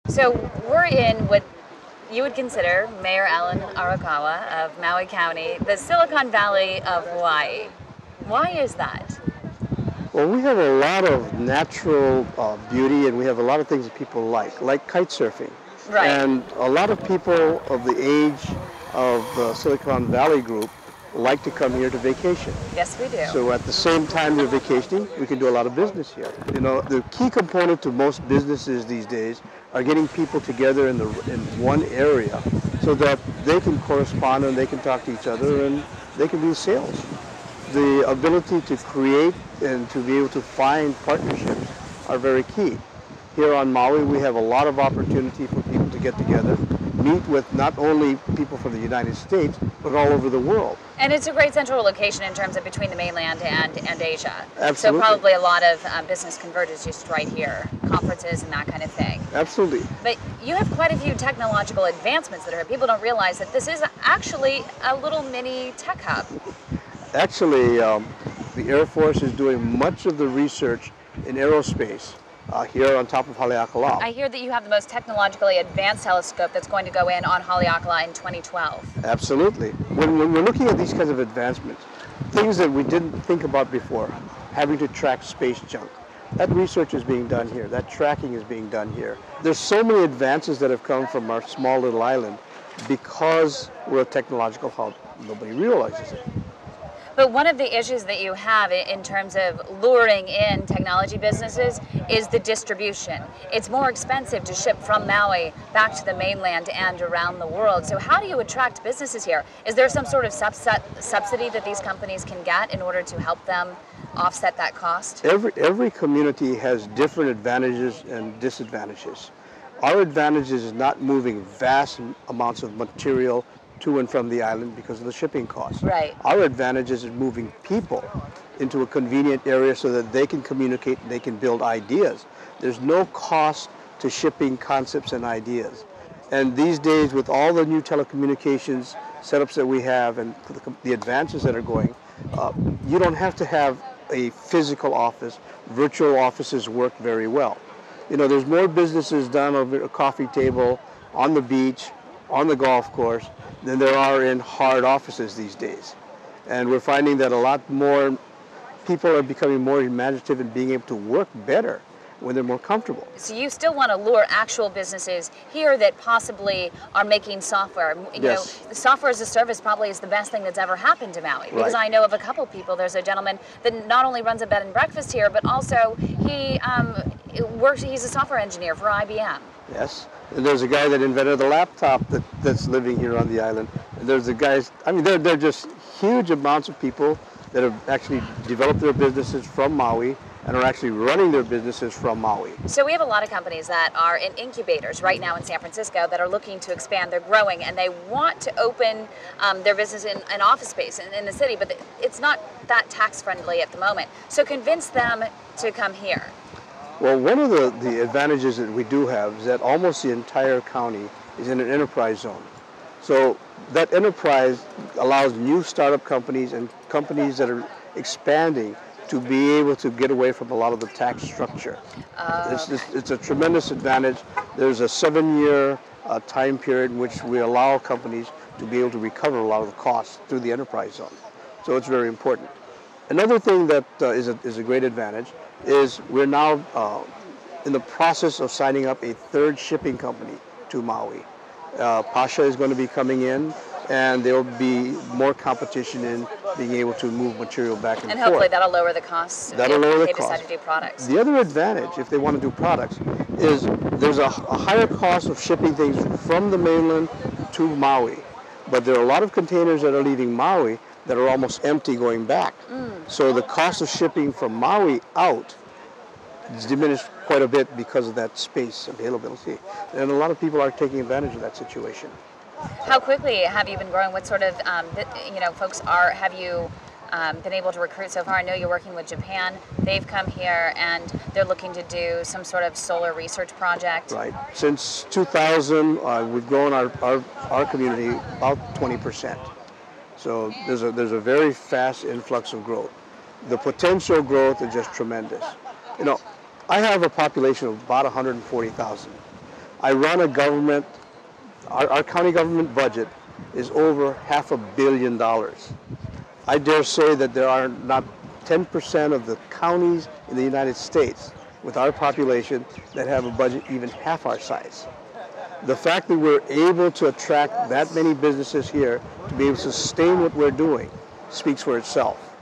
So we're in what you would consider Mayor Alan Arakawa of Maui County, the Silicon Valley of Hawaii. Why is that? Well, we have a lot of natural beauty, and we have a lot of things that people like kite surfing. Right. And a lot of people of the age of the Silicon Valley group like to come here to vacation. Yes, we do. So at the same time they're vacationing, we can do a lot of business here. You know, the key component to most businesses these days are getting people together in one area so that they can correspond and they can talk to each other and they can do sales. The ability to create and to be able to find partnerships are very key. Here on Maui, we have a lot of opportunity for people to get together, meet with not only people from the United States, but all over the world. And it's a great central location in terms of between the mainland and Asia. Absolutely. So probably a lot of business converges just right here, conferences and that kind of thing. Absolutely. But you have quite a few technological advancements that are, people don't realize that this is actually a little mini tech hub. Actually, the Air Force is doing much of the research in aerospace here on top of Haleakala. I hear that you have the most technologically advanced telescope that's going to go in on Haleakala in 2012. Absolutely. When we're looking at these kinds of advancements, things that we didn't think about before, having to track space junk, that research is being done here. That tracking is being done here. There's so many advances that have come from our small little island because we're a technological hub. Nobody realizes it. But one of the issues that you have in terms of luring in technology businesses is the distribution. It's more expensive to ship from Maui back to the mainland and around the world. So how do you attract businesses here? Is there some sort of subsidy that these companies can get in order to help them offset that cost? Every community has different advantages and disadvantages. Our advantage is not moving vast amounts of material to and from the island because of the shipping costs. Right. Our advantage is moving people into a convenient area so that they can communicate and they can build ideas. There's no cost to shipping concepts and ideas. And these days, with all the new telecommunications setups that we have and the advances that are going, you don't have to have a physical office. Virtual offices work very well. You know, there's more businesses done over a coffee table, on the beach, on the golf course, than there are in hard offices these days. And we're finding that a lot more people are becoming more imaginative and being able to work better when they're more comfortable. So you still want to lure actual businesses here that possibly are making software. You Yes. know, software as a service probably is the best thing that's ever happened to Maui. Because Right. I know of a couple people. There's a gentleman that not only runs a bed and breakfast here, but also he he's a software engineer for IBM. Yes. And there's a guy that invented the laptop that's living here on the island. And there's the guys, I mean, they're just huge amounts of people that have actually developed their businesses from Maui and are actually running their businesses from Maui. So we have a lot of companies that are in incubators right now in San Francisco that are looking to expand. They're growing and they want to open their business in an office space in the city, but it's not that tax friendly at the moment. So convince them to come here. Well, one of the advantages that we do have is that almost the entire county is in an enterprise zone. So that enterprise allows new startup companies and companies that are expanding to be able to get away from a lot of the tax structure. It's a tremendous advantage. There's a 7-year time period in which we allow companies to be able to recover a lot of the costs through the enterprise zone. So it's very important. Another thing that is a great advantage is we're now in the process of signing up a third shipping company to Maui. Pasha is going to be coming in, and there will be more competition in being able to move material back and forth. And hopefully that'll lower the costs if they decide to do products. The other advantage, if they want to do products, is there's a higher cost of shipping things from the mainland to Maui. But there are a lot of containers that are leaving Maui that are almost empty going back. So the cost of shipping from Maui out is diminished quite a bit because of that space availability. And a lot of people are taking advantage of that situation. How quickly have you been growing? What sort of, folks have you been able to recruit so far? I know you're working with Japan. They've come here and they're looking to do some sort of solar research project. Right. Since 2000, we've grown our community about 20%. So there's a very fast influx of growth. The potential growth is just tremendous. You know, I have a population of about 140,000. I run a government, our county government budget is over $500 million. I dare say that there are not 10% of the counties in the United States with our population that have a budget even half our size. The fact that we're able to attract that many businesses here to be able to sustain what we're doing speaks for itself.